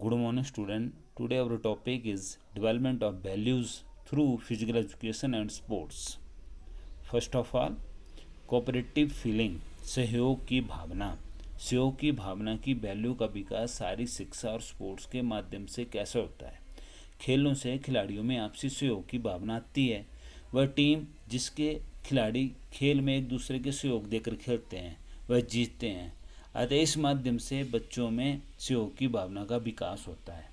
Good morning, student. Today our topic is development of values through physical education and sports. First of all, cooperative feeling, सहयोग की भावना। सहयोग की भावना की value का विकास शारीरिक शिक्षा और स्पोर्ट्स के माध्यम से कैसे होता है। खेलों से खिलाड़ियों में आपसी सहयोग की भावना आती है। वह टीम जिसके खिलाड़ी खेल में एक दूसरे के सहयोग देकर खेलते हैं वह जीतते हैं। अतः इस माध्यम से बच्चों में सहयोग की भावना का विकास होता है।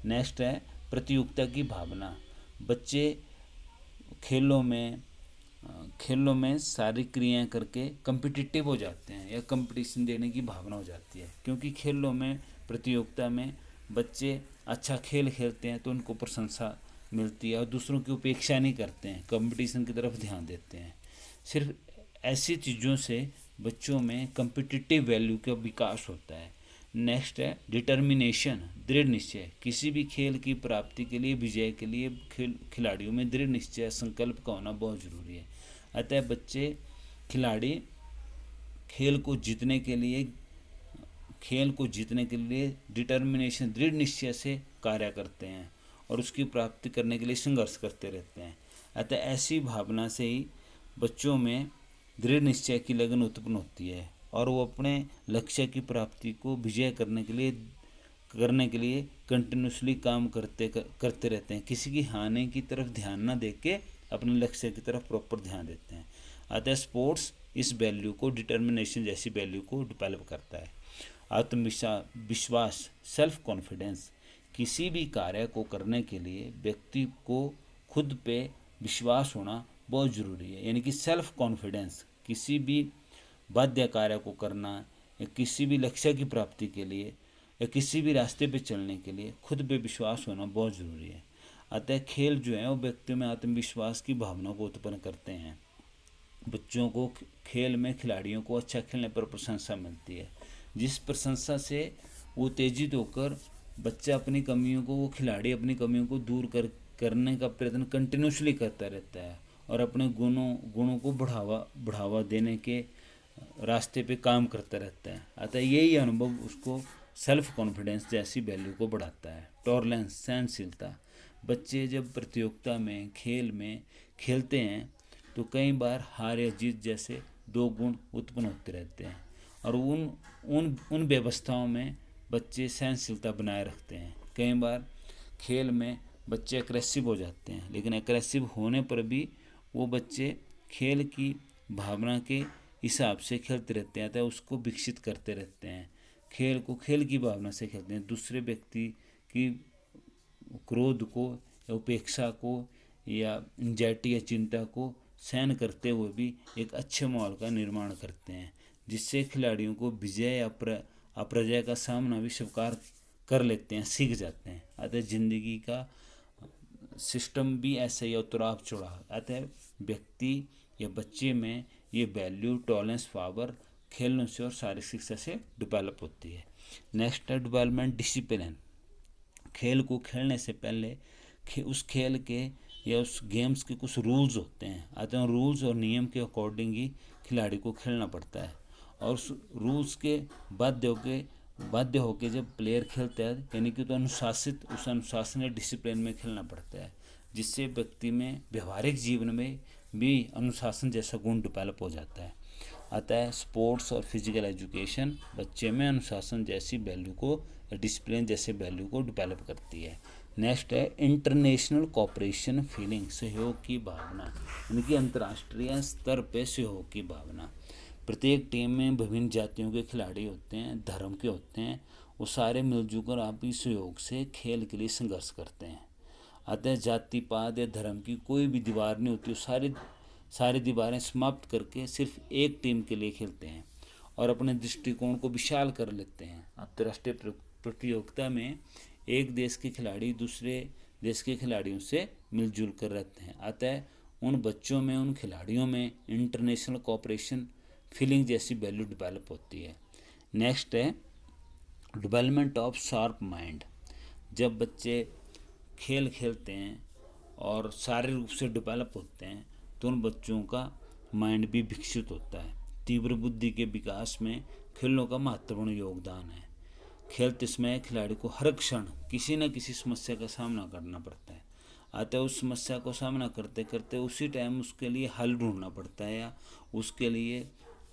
नेक्स्ट है प्रतियोगिता की भावना। बच्चे खेलों में सारी क्रियाएं करके कम्पिटिटिव हो जाते हैं या कंपटीशन देने की भावना हो जाती है, क्योंकि खेलों में प्रतियोगिता में बच्चे अच्छा खेल खेलते हैं तो उनको प्रशंसा मिलती है और दूसरों की उपेक्षा नहीं करते हैं, कंपटीशन की तरफ ध्यान देते हैं। सिर्फ ऐसी चीज़ों से बच्चों में कम्पिटिटिव वैल्यू का विकास होता है। नेक्स्ट है डिटर्मिनेशन, दृढ़ निश्चय। किसी भी खेल की प्राप्ति के लिए, विजय के लिए खिलाड़ियों में दृढ़ निश्चय, संकल्प का होना बहुत ज़रूरी है। अतः बच्चे खिलाड़ी खेल को जीतने के लिए डिटर्मिनेशन, दृढ़ निश्चय से कार्य करते हैं और उसकी प्राप्ति करने के लिए संघर्ष करते रहते हैं। अतः ऐसी भावना से ही बच्चों में दृढ़ निश्चय की लगन उत्पन्न होती है और वो अपने लक्ष्य की प्राप्ति को विजय करने के लिए कंटिन्यूसली काम करते रहते हैं। किसी की हानि की तरफ ध्यान न दे के अपने लक्ष्य की तरफ प्रॉपर ध्यान देते हैं। अतः स्पोर्ट्स इस वैल्यू को, डिटर्मिनेशन जैसी वैल्यू को डेवलप करता है। आत्मविश्वास, सेल्फ कॉन्फिडेंस। किसी भी कार्य को करने के लिए व्यक्ति को खुद पे विश्वास होना बहुत ज़रूरी है, यानी कि सेल्फ कॉन्फिडेंस। किसी भी बाध्य कार्य को करना या किसी भी लक्ष्य की प्राप्ति के लिए या किसी भी रास्ते पे चलने के लिए खुद पे विश्वास होना बहुत ज़रूरी है। अतः खेल जो है वो व्यक्ति में आत्मविश्वास की भावना को उत्पन्न करते हैं। बच्चों को खेल में खिलाड़ियों को अच्छा खेलने पर प्रशंसा मिलती है, जिस प्रशंसा से वो उत्तेजित होकर वो खिलाड़ी अपनी कमियों को दूर करने का प्रयत्न कंटिन्यूसली करता रहता है और अपने गुणों को बढ़ावा देने के रास्ते पे काम करता रहता है। अतः यही अनुभव उसको सेल्फ कॉन्फिडेंस जैसी वैल्यू को बढ़ाता है। टॉलरेंस, सहनशीलता। बच्चे जब प्रतियोगिता में, खेल में खेलते हैं तो कई बार हार या जीत जैसे दो गुण उत्पन्न होते रहते हैं और उन व्यवस्थाओं में बच्चे सहनशीलता बनाए रखते हैं। कई बार खेल में बच्चे अग्रेसिव हो जाते हैं, लेकिन अग्रेसिव होने पर भी वो बच्चे खेल की भावना के हिसाब से खेलते रहते हैं, तो उसको विकसित करते रहते हैं। खेल को खेल की भावना से खेलते हैं। दूसरे व्यक्ति की क्रोध को या उपेक्षा को या एंजाइटी या चिंता को सहन करते हुए भी एक अच्छे माहौल का निर्माण करते हैं, जिससे खिलाड़ियों को विजय या अपराजय का सामना भी स्वीकार कर लेते हैं, सीख जाते हैं। अतः जिंदगी का सिस्टम भी ऐसे ही उतराव चढ़ाव। अतः व्यक्ति या बच्चे में ये वैल्यू, टॉलरेंस, पावर खेलने से और शारीरिक शिक्षा से डेवलप होती है। नेक्स्ट है डेवलपमेंट डिसिप्लिन। खेल को खेलने से पहले उस खेल के या उस गेम्स के कुछ रूल्स होते हैं। अतः रूल्स और नियम के अकॉर्डिंग ही खिलाड़ी को खेलना पड़ता है और उस रूल्स के बाध्य होके जब प्लेयर खेलता है, यानी कि तो उस अनुशासन या डिसिप्लिन में खेलना पड़ता है, जिससे व्यक्ति में व्यवहारिक जीवन में भी अनुशासन जैसा गुण डेवलप हो जाता है। अतः स्पोर्ट्स और फिजिकल एजुकेशन बच्चे में अनुशासन जैसी वैल्यू को, डिसिप्लिन जैसे वैल्यू को डेवलप करती है। नेक्स्ट है इंटरनेशनल कोऑपरेशन फीलिंग, सहयोग की भावना, यानी कि अंतर्राष्ट्रीय स्तर पे सहयोग की भावना। प्रत्येक टीम में विभिन्न जातियों के खिलाड़ी होते हैं, धर्म के होते हैं, वो सारे मिलजुल कर आपसी सहयोग से खेल के लिए संघर्ष करते हैं। अतः जाति पात या धर्म की कोई भी दीवार नहीं होती, सारी दीवारें समाप्त करके सिर्फ एक टीम के लिए खेलते हैं और अपने दृष्टिकोण को विशाल कर लेते हैं। अंतर्राष्ट्रीय प्रतियोगिता में एक देश के खिलाड़ी दूसरे देश के खिलाड़ियों से मिलजुल कर रहते हैं। अतः उन बच्चों में, उन खिलाड़ियों में इंटरनेशनल कोऑपरेशन फीलिंग जैसी वैल्यू डेवलप होती है। नेक्स्ट है डेवलपमेंट ऑफ शार्प माइंड। जब बच्चे खेल खेलते हैं और शारीरिक रूप से डेवलप होते हैं तो उन बच्चों का माइंड भी विकसित होता है। तीव्र बुद्धि के विकास में खेलों का महत्वपूर्ण योगदान है। खेलते समय खिलाड़ी को हर क्षण किसी न किसी समस्या का सामना करना पड़ता है। अतः उस समस्या को सामना करते करते उसी टाइम उसके लिए हल ढूंढना पड़ता है या उसके लिए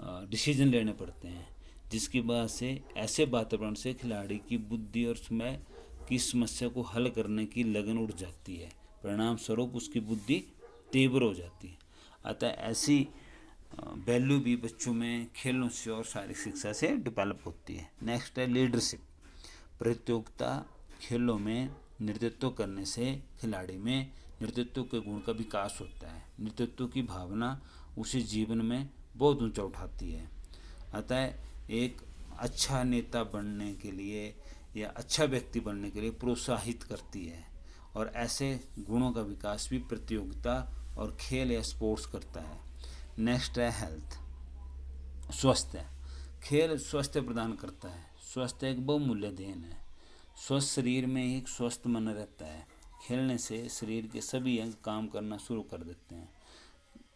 डिसीजन लेने पड़ते हैं, जिसकी वजह से ऐसे वातावरण से खिलाड़ी की बुद्धि और समय की समस्या को हल करने की लगन उड़ जाती है। परिणाम स्वरूप उसकी बुद्धि तीव्र हो जाती है। अतः ऐसी वैल्यू भी बच्चों में खेलों से और शारीरिक शिक्षा से डेवलप होती है। नेक्स्ट है लीडरशिप। प्रतियोगिता खेलों में नेतृत्व करने से खिलाड़ी में नेतृत्व के गुण का विकास होता है। नेतृत्व की भावना उसे जीवन में बहुत ऊंचा उठाती है। अतः एक अच्छा नेता बनने के लिए या अच्छा व्यक्ति बनने के लिए प्रोत्साहित करती है, और ऐसे गुणों का विकास भी प्रतियोगिता और खेल या स्पोर्ट्स करता है। नेक्स्ट है हेल्थ, स्वास्थ्य। खेल स्वास्थ्य प्रदान करता है। स्वास्थ्य एक बहुमूल्य देन है। स्वस्थ शरीर में एक स्वस्थ मन रहता है। खेलने से शरीर के सभी अंग काम करना शुरू कर देते हैं।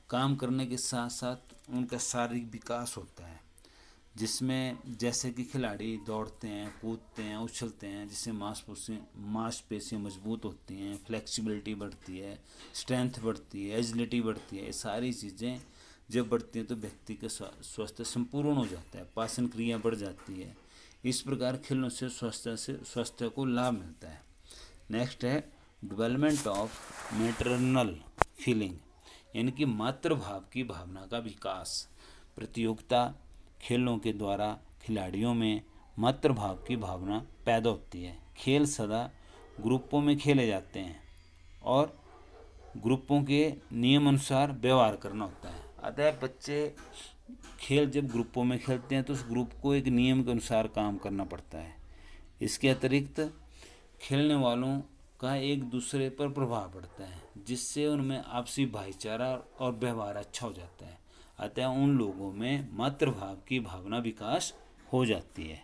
काम करने के साथ साथ उनका शारीरिक विकास होता है, जिसमें जैसे कि खिलाड़ी दौड़ते हैं, कूदते हैं, उछलते हैं, जिससे मांसपेशियाँ मजबूत होती हैं, फ्लेक्सिबिलिटी बढ़ती है, स्ट्रेंथ बढ़ती है, एजिलिटी बढ़ती है। ये सारी चीज़ें जब बढ़ती हैं तो व्यक्ति का स्वास्थ्य संपूर्ण हो जाता है, पाचन क्रिया बढ़ जाती है। इस प्रकार खेलों से स्वास्थ्य को लाभ मिलता है। नेक्स्ट है डेवलपमेंट ऑफ मैटरनल फीलिंग, यानी कि मातृभाव की भावना का विकास। प्रतियोगिता खेलों के द्वारा खिलाड़ियों में मातृभाव की भावना पैदा होती है। खेल सदा ग्रुपों में खेले जाते हैं और ग्रुपों के नियम अनुसार व्यवहार करना होता है। अतः बच्चे खेल जब ग्रुपों में खेलते हैं तो उस ग्रुप को एक नियम के अनुसार काम करना पड़ता है। इसके अतिरिक्त खेलने वालों का एक दूसरे पर प्रभाव पड़ता है, जिससे उनमें आपसी भाईचारा और व्यवहार अच्छा हो जाता है। अतः उन लोगों में मातृभाव की भावना विकास हो जाती है।